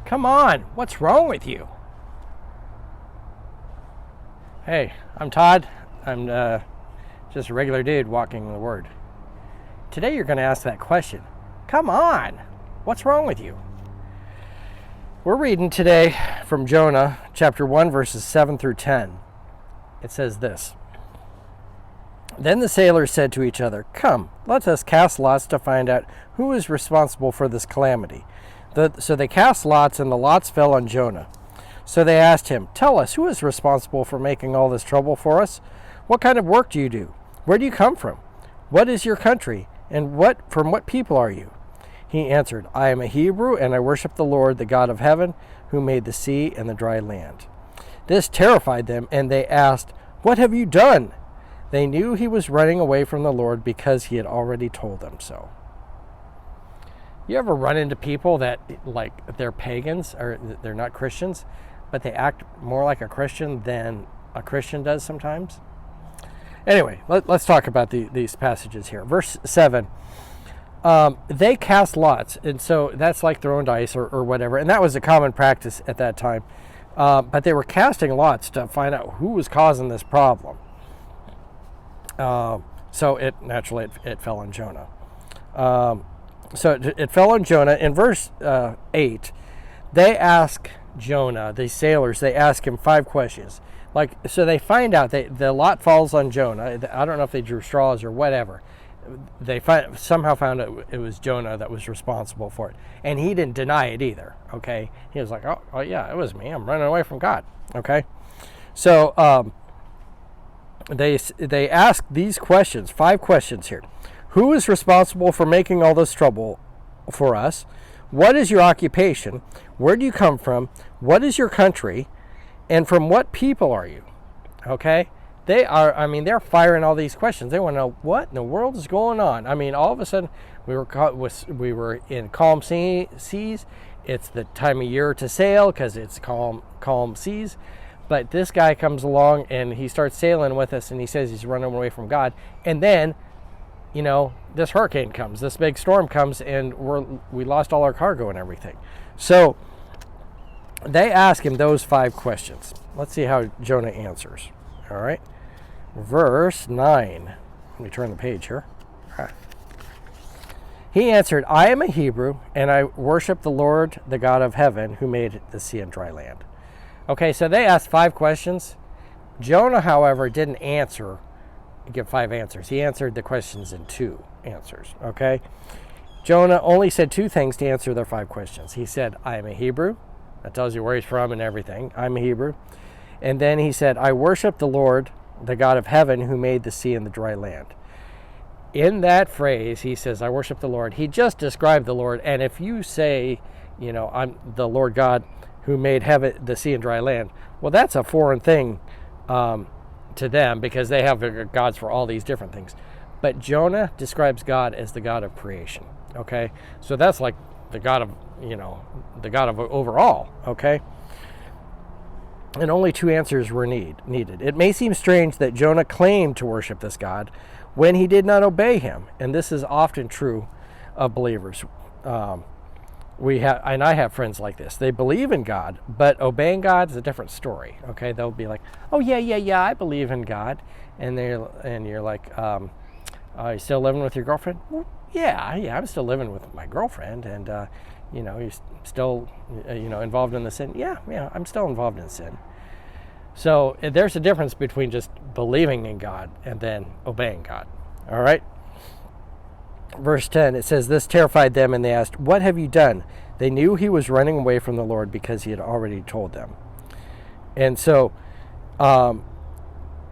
Come on, what's wrong with you? Hey, I'm Todd. I'm just a regular dude walking the Word. Today you're going to ask that question. Come on, what's wrong with you? We're reading today from Jonah, chapter 1, verses 7 through 10. It says this. Then the sailors said to each other, "Come, let us cast lots to find out who is responsible for this calamity." So they cast lots, and the lots fell on Jonah. So they asked him, "Tell us, who is responsible for making all this trouble for us? What kind of work do you do? Where do you come from? What is your country? And from what people are you?" He answered, "I am a Hebrew, and I worship the Lord, the God of heaven, who made the sea and the dry land." This terrified them, and they asked, "What have you done?" They knew he was running away from the Lord because he had already told them so. You ever run into people that, like, they're pagans, or they're not Christians, but they act more like a Christian than a Christian does sometimes? Anyway, let's talk about these passages here. Verse 7, they cast lots, and so that's like throwing dice or whatever, and that was a common practice at that time. But they were casting lots to find out who was causing this problem. So it fell on Jonah. So it fell on Jonah. In verse 8, they ask Jonah, the sailors, they ask him 5 questions. So they find out the lot falls on Jonah. I don't know if they drew straws or whatever. They somehow found out it was Jonah that was responsible for it. And he didn't deny it either, okay? He was like, oh yeah, it was me. I'm running away from God, okay? So they ask these questions, 5 questions here. Who is responsible for making all this trouble for us? What is your occupation? Where do you come from? What is your country? And from what people are you? Okay? They're firing all these questions. They want to know what in the world is going on. I mean, all of a sudden, we were in calm seas. It's the time of year to sail because it's calm seas. But this guy comes along and he starts sailing with us, and he says he's running away from God. And then, this hurricane comes, this big storm comes, and we lost all our cargo and everything. So they ask him those 5 questions. Let's see how Jonah answers. All right. Verse 9. Let me turn the page here. All right. He answered, "I am a Hebrew, and I worship the Lord, the God of heaven, who made the sea and dry land." Okay, so they asked 5 questions. Jonah, however, didn't give 5 answers. He answered the questions in 2 answers, okay? Jonah only said 2 things to answer their 5 questions. He said, "I am a Hebrew." That tells you where he's from and everything. I'm a Hebrew. And then he said, "I worship the Lord, the God of heaven, who made the sea and the dry land." In that phrase, he says, "I worship the Lord." He just described the Lord. And if you say, I'm the Lord God who made heaven, the sea and dry land, well, that's a foreign thing to them because they have gods for all these different things. But Jonah describes God as the God of creation. Okay, so that's like the God of the God of overall. Okay. And only 2 answers were needed. It may seem strange that Jonah claimed to worship this God when he did not obey him, and this is often true of believers. I have friends like this. They believe in God, but obeying God is a different story. Okay, they'll be like, "Oh yeah, I believe in God," and you're like, "Are you still living with your girlfriend?" Well, yeah, I'm still living with my girlfriend, and you're still involved in the sin. Yeah, I'm still involved in sin. So there's a difference between just believing in God and then obeying God. All right. Verse 10, it says, "This terrified them, and they asked, 'What have you done?' They knew he was running away from the Lord because he had already told them." And so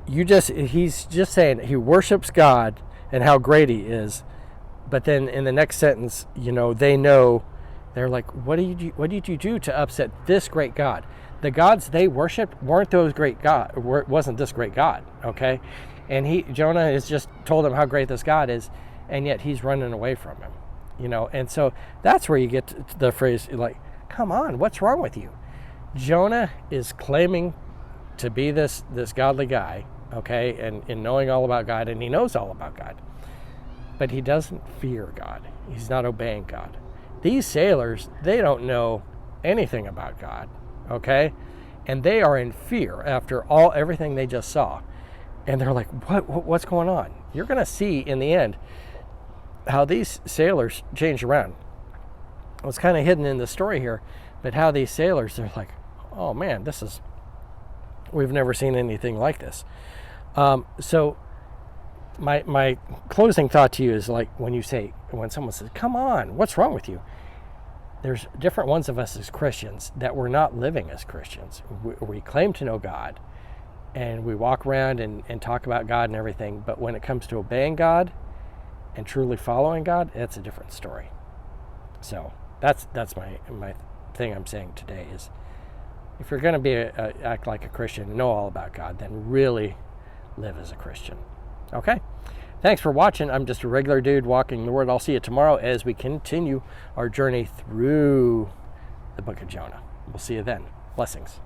he's just saying he worships God and how great he is. But then in the next sentence, they know, they're like, what did you do to upset this great God? The gods they worshipped weren't those great God, wasn't this great God, okay? And Jonah has just told them how great this God is, and yet he's running away from him, And so that's where you get to the phrase, like, come on, what's wrong with you? Jonah is claiming to be this godly guy, okay, and knowing all about God, and he knows all about God. But he doesn't fear God. He's not obeying God. These sailors, they don't know anything about God, okay? And they are in fear after everything they just saw. And they're like, what's going on? You're going to see in the end how these sailors change around. It's kind of hidden in the story here, but how these sailors, they're like, oh man, we've never seen anything like this. So my closing thought to you is like when someone says, come on, what's wrong with you? There's different ones of us as Christians that we're not living as Christians. We claim to know God, and we walk around and talk about God and everything, but when it comes to obeying God and truly following God, it's a different story. So that's my thing I'm saying today is, if you're going to act like a Christian and know all about God, then really live as a Christian. Okay? Thanks for watching. I'm just a regular dude walking the Word. I'll see you tomorrow as we continue our journey through the book of Jonah. We'll see you then. Blessings.